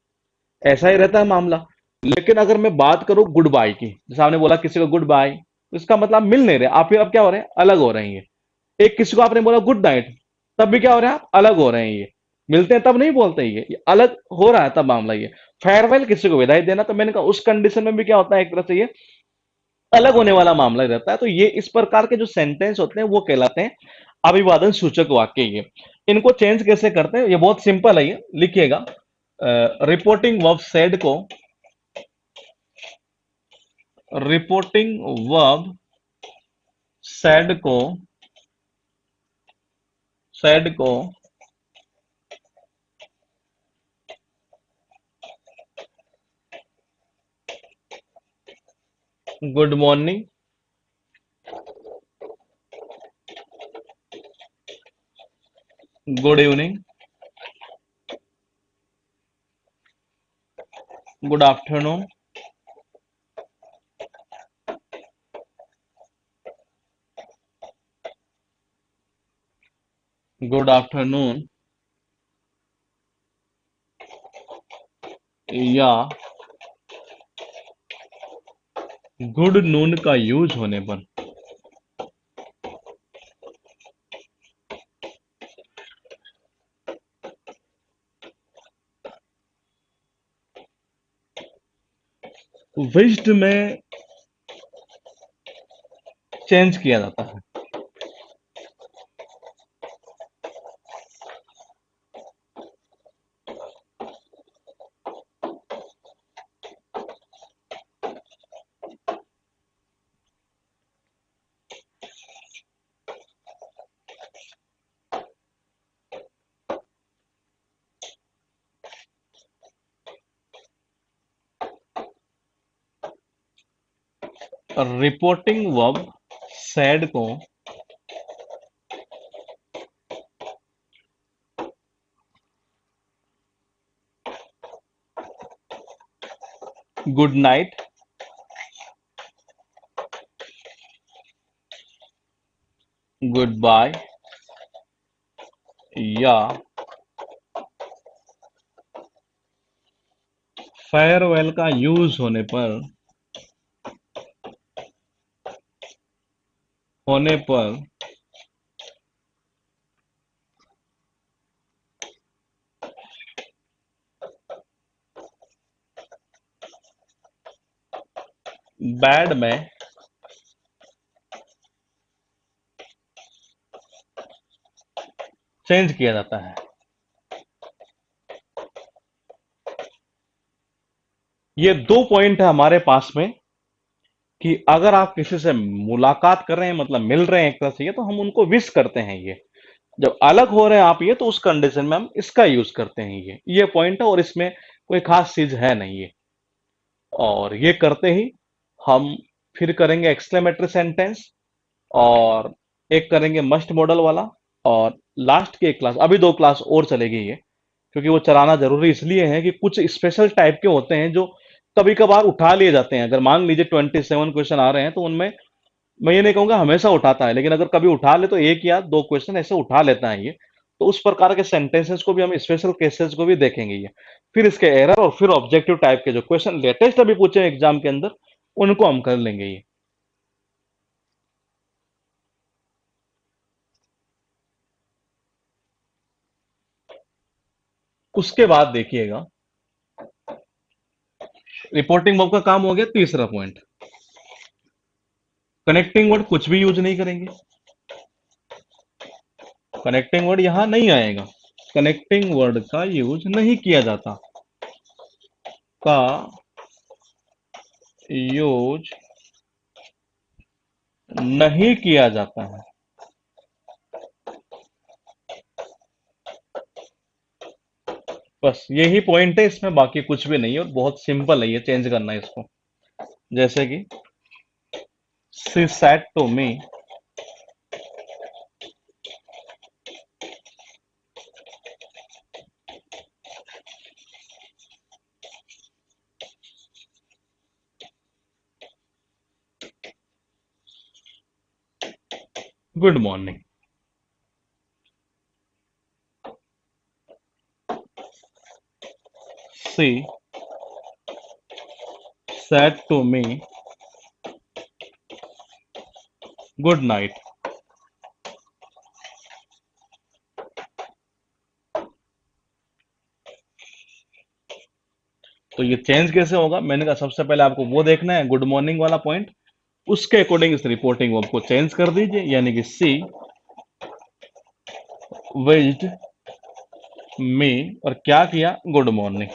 ऐसा ही रहता है मामला। लेकिन अगर मैं बात करूं गुड बाय की, जैसे आपने बोला किसी को गुड बाय, तो इसका मतलब आप मिल नहीं रहे, आप फिर अब क्या हो रहे हैं, अलग हो रहे हैं ये। एक किसी को आपने बोला गुड नाइट, तब भी क्या हो रहा है, आप अलग हो रहे हैं ये। मिलते हैं तब नहीं बोलते ये अलग हो रहा है तब मामला ये। फेयरवेल किसी को विदाई देना, तो मैंने कहा उस कंडीशन में भी क्या होता है, एक तरह से ये अलग होने वाला मामला ही रहता है। तो ये इस प्रकार के जो सेंटेंस होते हैं वो कहलाते हैं अभिवादन सूचक वाक्य। ये इनको चेंज कैसे करते हैं, ये बहुत सिंपल है, ये लिखिएगा। रिपोर्टिंग वर्ब सेड को, रिपोर्टिंग वर्ब सेड को, सेड को good morning, good evening, good afternoon, good afternoon, या गुड नून का यूज होने पर विज्ड में चेंज किया जाता है। रिपोर्टिंग वर्ब सैड को गुड नाइट, गुड बाय या फेयरवेल का यूज होने पर बैड में चेंज किया जाता है। ये दो पॉइंट है हमारे पास में कि अगर आप किसी से मुलाकात कर रहे हैं, मतलब मिल रहे हैं एक तरह से, ये तो हम उनको विश करते हैं। ये जब अलग हो रहे हैं आप, ये तो उस कंडीशन में हम इसका यूज करते हैं। ये पॉइंट है और इसमें कोई खास चीज है नहीं ये। और ये करते ही हम फिर करेंगे एक्सक्लेमेटरी सेंटेंस, और एक करेंगे मस्ट मॉडल वाला, और लास्ट की एक क्लास, अभी दो क्लास और चलेगी ये, क्योंकि वो चलाना जरूरी इसलिए है कि कुछ स्पेशल टाइप के होते हैं जो कभी कभार उठा लिए जाते हैं। अगर मान लीजिए 27 क्वेश्चन आ रहे हैं तो उनमें मैं ये नहीं कहूंगा हमेशा उठाता है, लेकिन अगर कभी उठा ले तो एक या दो क्वेश्चन ऐसे उठा लेता है ये। तो उस प्रकार के सेंटेंसेस को भी हम, स्पेशल केसेस को भी देखेंगे ये। फिर इसके एरर और फिर ऑब्जेक्टिव टाइप के जो क्वेश्चन लेटेस्ट अभी पूछे एग्जाम के अंदर, उनको हम कर लेंगे ये। उसके बाद देखिएगा, रिपोर्टिंग वर्ब का काम हो गया। तीसरा पॉइंट, कनेक्टिंग वर्ड कुछ भी यूज नहीं करेंगे। कनेक्टिंग वर्ड यहां नहीं आएगा। कनेक्टिंग वर्ड का यूज नहीं किया जाता। का यूज नहीं किया जाता है। बस यही पॉइंट है इसमें, बाकी कुछ भी नहीं है और बहुत सिंपल है ये, चेंज करना है इसको। जैसे कि she said to me, good morning. She said to me, good night. तो ये चेंज कैसे होगा, मैंने कहा सबसे पहले आपको वो देखना है गुड मॉर्निंग वाला पॉइंट। उसके अकॉर्डिंग इस रिपोर्टिंग वर्ब को चेंज कर दीजिए, यानी कि सी विज्ड मी, और क्या किया, गुड मॉर्निंग।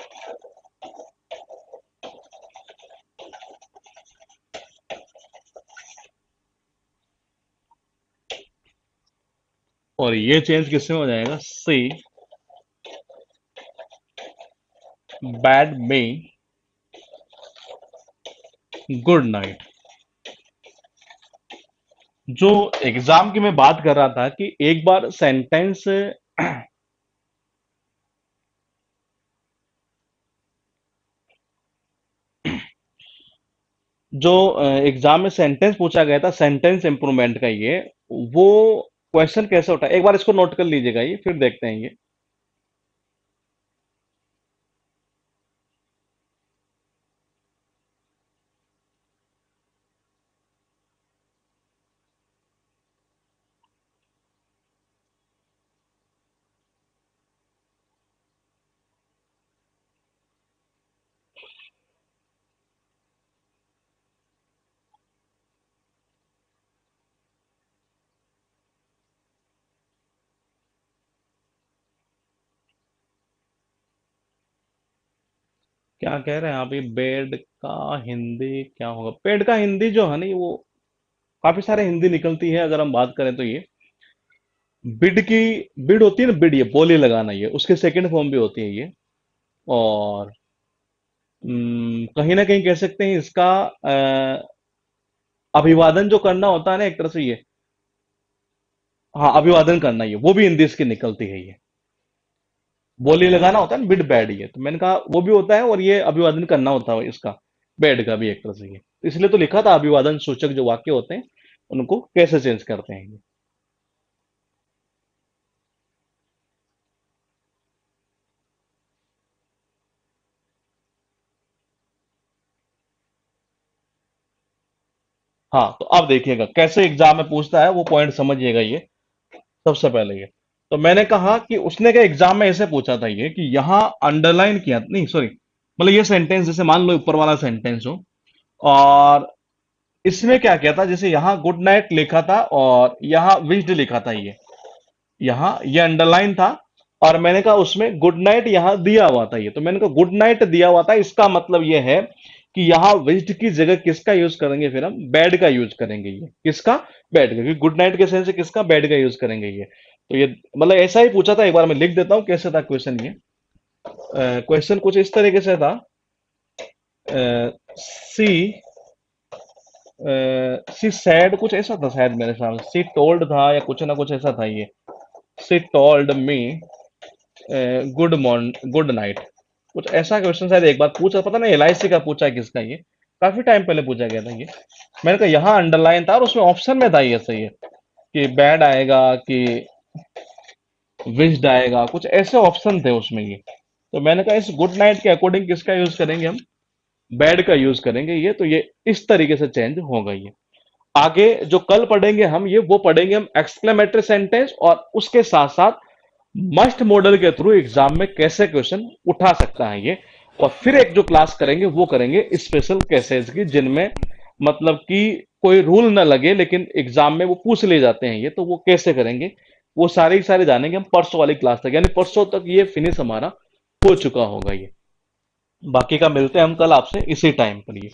और ये चेंज किसमें हो जाएगा, सी बैड मी, गुड नाइट। जो एग्जाम की मैं बात कर रहा था कि एक बार सेंटेंस, जो एग्जाम में सेंटेंस पूछा गया था, सेंटेंस इंप्रूवमेंट का, ये वो क्वेश्चन कैसे उठा, एक बार इसको नोट कर लीजिएगा ये, फिर देखते हैं ये। क्या कह रहे हैं आप? ये बेड का हिंदी क्या होगा? बेड का हिंदी जो है ना, वो काफी सारे हिंदी निकलती है अगर हम बात करें तो। ये बिड की, बिड होती है ना, बिड, ये बोली लगाना, ये उसके सेकंड फॉर्म भी होती है ये। और कहीं ना कहीं कह सकते हैं इसका अभिवादन जो करना होता है ना एक तरह से ये। हाँ, अभिवादन करना, ये वो भी हिंदी इसकी निकलती है ये। बोली लगाना होता है ना, बिड बैड, ये तो मैंने कहा वो भी होता है, और ये अभिवादन करना होता है इसका, बैड का भी एक तरह से ये। इसलिए तो लिखा था अभिवादन सूचक जो वाक्य होते हैं उनको कैसे चेंज करते हैं ये। हाँ, तो अब देखिएगा कैसे एग्जाम में पूछता है वो पॉइंट समझिएगा ये। सबसे पहले ये, तो मैंने कहा कि उसने क्या एग्जाम में ऐसे पूछा था ये कि यहाँ अंडरलाइन किया नहीं, सॉरी, मतलब ये सेंटेंस जैसे मान लो ऊपर वाला सेंटेंस हो, और इसमें क्या किया था, जैसे यहाँ गुड नाइट लिखा था और यहाँ विश्ड लिखा था ये अंडरलाइन था, और मैंने कहा उसमें गुड नाइट यहाँ दिया हुआ था ये, तो मैंने कहा गुड नाइट दिया हुआ था, इसका मतलब ये है कि यहाँ विश्ड की जगह किसका यूज करेंगे, फिर हम बैड का यूज करेंगे ये। किसका? बैड का, क्योंकि गुड नाइट के सेंस से किसका? बैड का यूज करेंगे ये। तो ये मतलब ऐसा ही पूछा था, एक बार मैं लिख देता हूँ कैसे था क्वेश्चन ये। क्वेश्चन कुछ इस तरीके से था, सी सी सैड, कुछ ऐसा था शायद, मेरे सामने सी टोल्ड था या कुछ ना कुछ ऐसा था ये। सी told me good morning, good night, कुछ ऐसा क्वेश्चन शायद एक बार पूछा, पता नहीं एलआईसी का पूछा है किसका ये, काफी टाइम पहले पूछा गया था ये। मैंने कहा यहाँ अंडरलाइन था और उसमें ऑप्शन में था ये सही है कि बैड आएगा कि विश्ड आएगा, कुछ ऐसे ऑप्शन थे उसमें ये। तो मैंने कहा इस गुड नाइट के अकॉर्डिंग किसका यूज करेंगे हम? बैड का यूज करेंगे ये, तो ये इस तरीके से चेंज होगा ये। आगे जो कल पढ़ेंगे हम ये, वो पढ़ेंगे हम एक्सक्लेमेटरी सेंटेंस, और उसके साथ साथ मस्ट मॉडल के थ्रू एग्जाम में कैसे क्वेश्चन उठा सकता है ये। और फिर एक जो क्लास करेंगे वो करेंगे स्पेशल केसेस की, जिनमें मतलब कि कोई रूल ना लगे लेकिन एग्जाम में वो पूछ ले जाते हैं ये, तो वो कैसे करेंगे वो सारे ही सारे जानेंगे हम परसों वाली क्लास तक, यानी परसों तक ये फिनिश हमारा हो चुका होगा ये। बाकी का मिलते हैं हम कल आपसे इसी टाइम पर ये।